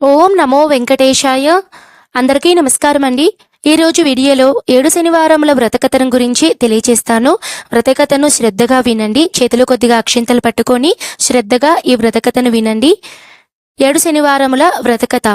ఓం నమో వెంకటేశాయ. అందరికీ నమస్కారం అండి. ఈరోజు వీడియోలో 7 శనివారముల వ్రతకథను గురించి తెలియచేస్తాను. వ్రతకథను శ్రద్ధగా వినండి. చేతులు కొద్దిగా అక్షింతలు పట్టుకొని శ్రద్ధగా ఈ వ్రతకథను వినండి. 7 శనివారముల వ్రతకథ.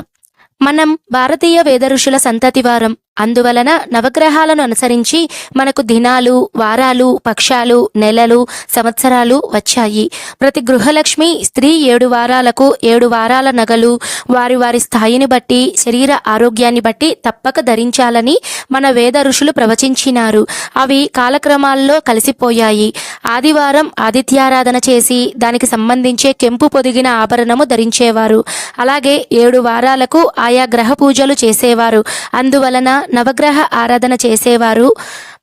మనం భారతీయ వేద ఋషుల సంతతి వారం. అందువలన నవగ్రహాలను అనుసరించి మనకు దినాలు, వారాలు, పక్షాలు, నెలలు, సంవత్సరాలు వచ్చాయి. ప్రతి గృహలక్ష్మి స్త్రీ 7 వారాలకు 7 వారాల నగలు వారి వారి స్థాయిని బట్టి, శరీర ఆరోగ్యాన్ని బట్టి తప్పక ధరించాలని మన వేద ఋషులు ప్రవచించినారు. అవి కాలక్రమాల్లో కలిసిపోయాయి. ఆదివారం ఆదిత్యారాధన చేసి దానికి సంబంధించే కెంపు పొదిగిన ఆభరణము ధరించేవారు. అలాగే 7 వారాలకు ఆయా గ్రహ పూజలు చేసేవారు. అందువలన నవగ్రహ ఆరాధన చేసేవారు.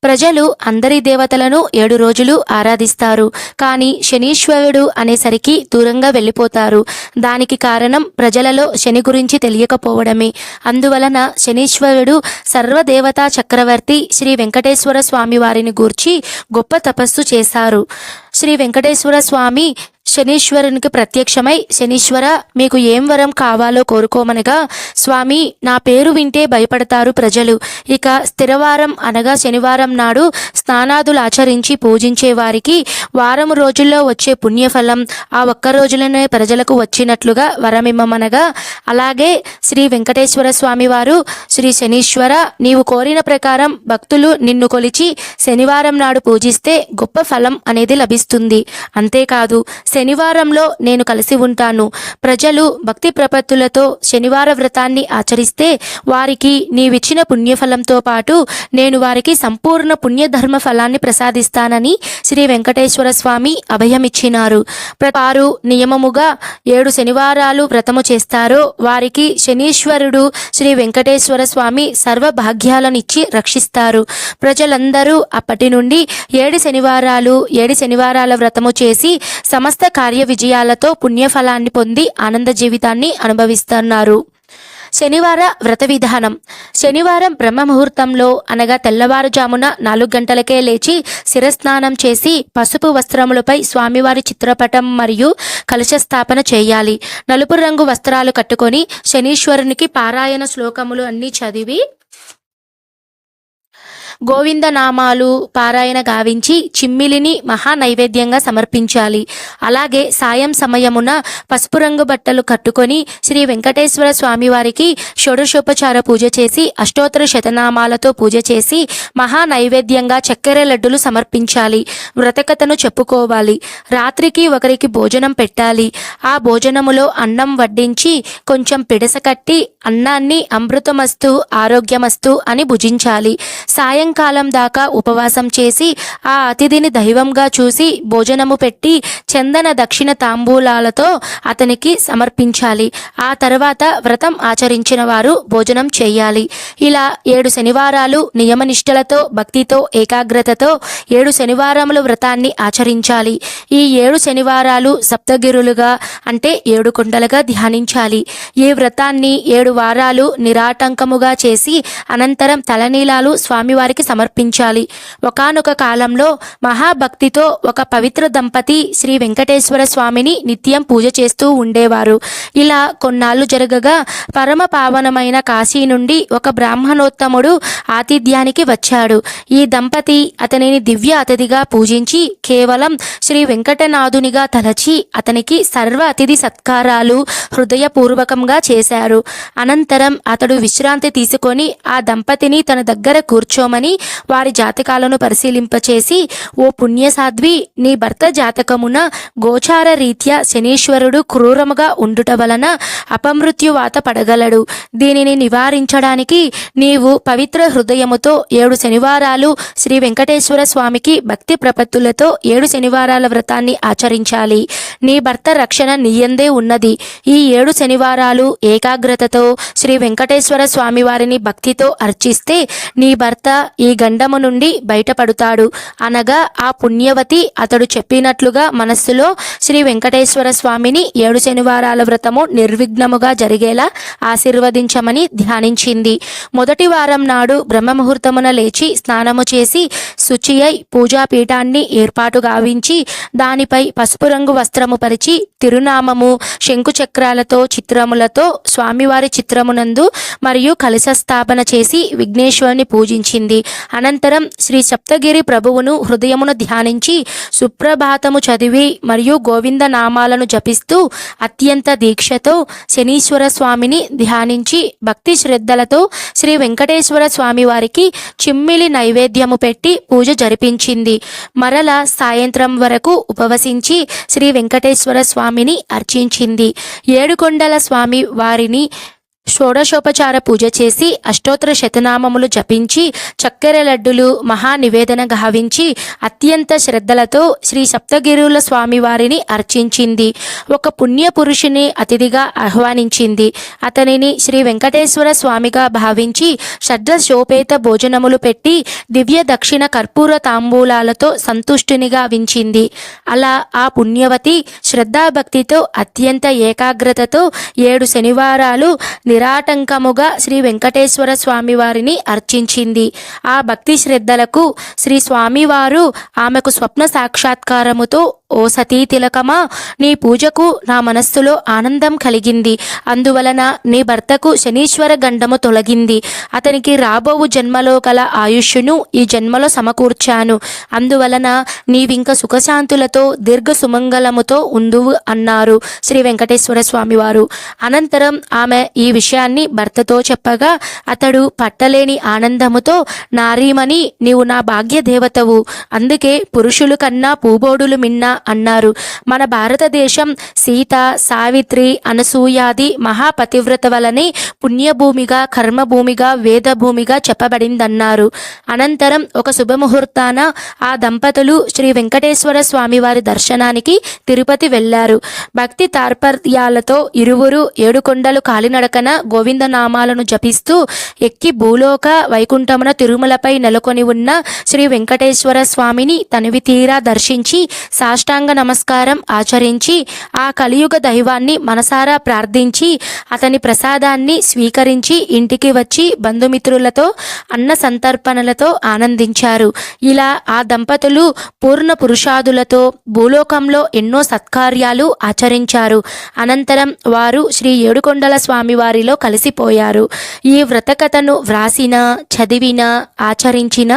ప్రజలు అందరి దేవతలను 7 రోజులు ఆరాధిస్తారు. కానీ శనీశ్వరుడు అనేసరికి దూరంగా వెళ్ళిపోతారు. దానికి కారణం ప్రజలలో శని గురించి తెలియకపోవడమే. అందువలన శనీశ్వరుడు సర్వదేవతా చక్రవర్తి శ్రీ వెంకటేశ్వర స్వామి వారిని గూర్చి గొప్ప తపస్సు చేశారు. శ్రీ వెంకటేశ్వర స్వామి శనీశ్వరునికి ప్రత్యక్షమై, శనీశ్వర, మీకు ఏం వరం కావాలో కోరుకోమనగా, స్వామి, నా పేరు వింటే భయపడతారు ప్రజలు. ఇక స్థిరవారం అనగా శనివారం నాడు స్నానాదులు ఆచరించి పూజించే వారికి వారం రోజుల్లో వచ్చే పుణ్యఫలం ఆ ఒక్క రోజులనే ప్రజలకు వచ్చినట్లుగా వరమిమ్మనగా, అలాగే శ్రీ వెంకటేశ్వర స్వామి వారు, శ్రీ శనీశ్వర, నీవు కోరిన ప్రకారం భక్తులు నిన్ను కొలిచి శనివారం నాడు పూజిస్తే గొప్ప ఫలం అనేది లభిస్తుంది. అంతేకాదు, శనివారంలో నేను కలిసి ఉంటాను. ప్రజలు భక్తి ప్రపత్తులతో శనివార వ్రతాన్ని ఆచరిస్తే వారికి నీవిచ్చిన పుణ్యఫలంతో పాటు నేను వారికి సంపూర్ణ పుణ్యధర్మ ఫలాన్ని ప్రసాదిస్తానని శ్రీ వెంకటేశ్వర స్వామి అభయమిచ్చినారు. వారు నియమముగా 7 శనివారాలు వ్రతము చేస్తారో వారికి శనీశ్వరుడు శ్రీ వెంకటేశ్వర స్వామి సర్వ భాగ్యాలనిచ్చి రక్షిస్తారు. ప్రజలందరూ అప్పటి నుండి 7 శనివారాల వ్రతము చేసి సమస్త కార్య విజయాలతో పుణ్యఫలాన్ని పొంది ఆనంద జీవితాన్ని అనుభవిస్తున్నారు. శనివార వ్రత విధానం. శనివారం బ్రహ్మ ముహూర్తంలో అనగా తెల్లవారుజామున 4 గంటలకే లేచి శిరస్నానం చేసి పసుపు వస్త్రములపై స్వామివారి చిత్రపటం మరియు కలశ స్థాపన చేయాలి. నలుపు రంగు వస్త్రాలు కట్టుకొని శనీశ్వరునికి పారాయణ శ్లోకములు అన్నీ చదివి గోవిందనామాలు పారాయణ గావించి చిమ్మిలిని మహా నైవేద్యంగా సమర్పించాలి. అలాగే సాయం సమయమున పసుపు రంగు బట్టలు కట్టుకొని శ్రీ వెంకటేశ్వర స్వామివారికి షోడశోపచార పూజ చేసి అష్టోత్తర శతనామాలతో పూజ చేసి మహా నైవేద్యంగా చక్కెర లడ్డులు సమర్పించాలి. వ్రతకథను చెప్పుకోవాలి. రాత్రికి ఒకరికి భోజనం పెట్టాలి. ఆ భోజనములో అన్నం వడ్డించి కొంచెం పిడస కట్టి అన్నాన్ని అమృతమస్తు ఆరోగ్యమస్తు అని భుజించాలి. సాయంకాలం దాకా ఉపవాసం చేసి ఆ అతిథిని దైవంగా చూసి భోజనము పెట్టి చందన దక్షిణ తాంబూలాలతో అతనికి సమర్పించాలి. ఆ తర్వాత వ్రతం ఆచరించిన వారు భోజనం చేయాలి. ఇలా 7 శనివారాలు నియమనిష్టలతో భక్తితో ఏకాగ్రతతో 7 శనివారముల వ్రతాన్ని ఆచరించాలి. ఈ 7 శనివారాలు సప్తగిరులుగా అంటే 7 కొండలుగా ధ్యానించాలి. ఈ వ్రతాన్ని 7 వారాలు నిరాటంకముగా చేసి అనంతరం తలనీలాలు స్వామివారికి సమర్పించాలి. ఒకానొక కాలంలో మహాభక్తితో ఒక పవిత్ర దంపతి శ్రీ వెంకటేశ్వర స్వామిని నిత్యం పూజ చేస్తూ ఉండేవారు. ఇలా కొన్నాళ్ళు జరగగా పరమ పావనమైన కాశీ నుండి ఒక బ్రాహ్మణోత్తముడు ఆతిథ్యానికి వచ్చాడు. ఈ దంపతి అతనిని దివ్య అతిథిగా పూజించి కేవలం శ్రీ వెంకటనాథునిగా తలచి అతనికి సర్వ అతిథి సత్కారాలు హృదయపూర్వకంగా చేశారు. అనంతరం అతడు విశ్రాంతి తీసుకొని ఆ దంపతిని తన దగ్గర కూర్చోమని వారి జాతకాలను పరిశీలింపచేసి, ఓ పుణ్యసాధ్వి, నీ భర్త జాతకమున గోచార రీత్యా శనీశ్వరుడు క్రూరముగా ఉండుట వలన అపమృత్యువాత పడగలడు. దీనిని నివారించడానికి నీవు పవిత్ర హృదయముతో 7 శనివారాలు శ్రీ వెంకటేశ్వర స్వామికి భక్తి ప్రపత్తులతో 7 శనివారాల వ్రతాన్ని ఆచరించాలి. నీ భర్త రక్షణ నీయందే ఉన్నది. ఈ 7 శనివారాలు ఏకాగ్రతతో శ్రీ వెంకటేశ్వర స్వామి వారిని భక్తితో అర్చిస్తే నీ భర్త ఈ గండము నుండి బయటపడుతాడు అనగా ఆ పుణ్యవతి అతడు చెప్పినట్లుగా మనస్సులో శ్రీ వెంకటేశ్వర స్వామిని 7 శనివారాల వ్రతము నిర్విఘ్నముగా జరిగేలా ఆశీర్వదించమని ధ్యానించింది. మొదటి వారం నాడు బ్రహ్మముహూర్తమున లేచి స్నానము చేసి శుచి అయి పూజాపీఠాన్ని ఏర్పాటు గావించి దానిపై పసుపు రంగు వస్త్రము పరిచి తిరునామము శంకుచక్రాలతో చిత్రములతో స్వామివారి చిత్రమునందు మరియు కలశ స్థాపన చేసి విఘ్నేశ్వరుని పూజించింది. అనంతరం శ్రీ సప్తగిరి ప్రభువును హృదయమును ధ్యానించి సుప్రభాతము చదివి మరియు గోవింద నామాలను జపిస్తూ అత్యంత దీక్షతో శనీశ్వర స్వామిని ధ్యానించి భక్తి శ్రద్ధలతో శ్రీ వెంకటేశ్వర స్వామి వారికి చిమ్మిలి నైవేద్యము పెట్టి పూజ జరిపించింది. మరల సాయంత్రం వరకు ఉపవసించి శ్రీ వెంకటేశ్వర స్వామిని అర్చించింది. ఏడుకొండల స్వామి వారిని షోడశోపచార పూజ చేసి అష్టోత్తర శతనామములు జపించి చక్కెర లడ్డులు మహా నివేదన గావించి అత్యంత శ్రద్ధలతో శ్రీ సప్తగిరుల స్వామి వారిని అర్చించింది. ఒక పుణ్య పురుషుని అతిథిగా ఆహ్వానించింది. అతనిని శ్రీ వెంకటేశ్వర స్వామిగా భావించి షడ్రశోపేత భోజనములు పెట్టి దివ్య దక్షిణ కర్పూర తాంబూలాలతో సంతుష్టునిగా వించింది. అలా ఆ పుణ్యవతి శ్రద్ధాభక్తితో అత్యంత ఏకాగ్రతతో 7 శనివారాలు నిరాటంకముగా శ్రీ వెంకటేశ్వర స్వామి వారిని అర్చించింది. ఆ భక్తి శ్రద్ధలకు శ్రీ స్వామివారు ఆమెకు స్వప్న సాక్షాత్కారముతో ఓ సతీ తిలకమా, నీ పూజకు నా మనస్సులో ఆనందం కలిగింది. అందువలన నీ భర్తకు శనీశ్వర గండము తొలగింది. అతనికి రాబోవు జన్మలో గల ఆయుష్ను ఈ జన్మలో సమకూర్చాను. అందువలన నీవింక సుఖశాంతులతో దీర్ఘ సుమంగళముతో ఉందువు అన్నారు శ్రీ వెంకటేశ్వర స్వామి వారు. అనంతరం ఆమె ఈ విషయాన్ని భర్తతో చెప్పగా అతడు పట్టలేని ఆనందముతో, నారీమణి, నీవు నా భాగ్య దేవతవు, అందుకే పురుషులు కన్నా పూబోడులు మిన్నా అన్నారు. మన భారతదేశం సీత, సావిత్రి, అనసూయాది మహాపతివ్రత వలనే పుణ్యభూమిగా, కర్మభూమిగా, వేదభూమిగా చెప్పబడిందన్నారు. అనంతరం ఒక శుభముహూర్తాన ఆ దంపతులు శ్రీ వెంకటేశ్వర స్వామి వారి దర్శనానికి తిరుపతి వెళ్లారు. భక్తి తాత్పర్యాలతో ఇరువురు 7 కొండలు కాలినడకన గోవిందనామాలను జపిస్తూ ఎక్కి భూలోక వైకుంఠమున తిరుమలపై నెలకొని ఉన్న శ్రీ వెంకటేశ్వర స్వామిని తనివి తీరా దర్శించి సాష్టాంగ నమస్కారం ఆచరించి ఆ కలియుగ దైవాన్ని మనసారా ప్రార్థించి అతని ప్రసాదాన్ని స్వీకరించి ఇంటికి వచ్చి బంధుమిత్రులతో అన్న సంతర్పణలతో ఆనందించారు. ఇలా ఆ దంపతులు పూర్ణ పురుషాదులతో భూలోకంలో ఎన్నో సత్కార్యాలు ఆచరించారు. అనంతరం వారు శ్రీ ఏడుకొండల స్వామి వారిలో కలిసిపోయారు. ఈ వ్రతకథను వ్రాసిన, చదివిన, ఆచరించిన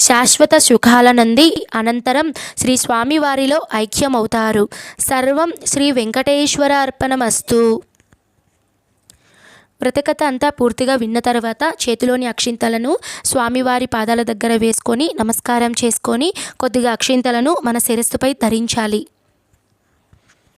శాశ్వత సుఖాలనంది అనంతరం శ్రీ స్వామి వారిలో ఐక్యమవుతారు. సర్వం శ్రీ వెంకటేశ్వర అర్పణమస్తు. వ్రతకథ అంతా పూర్తిగా విన్న తర్వాత చేతిలోని అక్షింతలను స్వామివారి పాదాల దగ్గర వేసుకొని నమస్కారం చేసుకొని కొద్దిగా అక్షింతలను మన శిరస్సుపై ధరించాలి.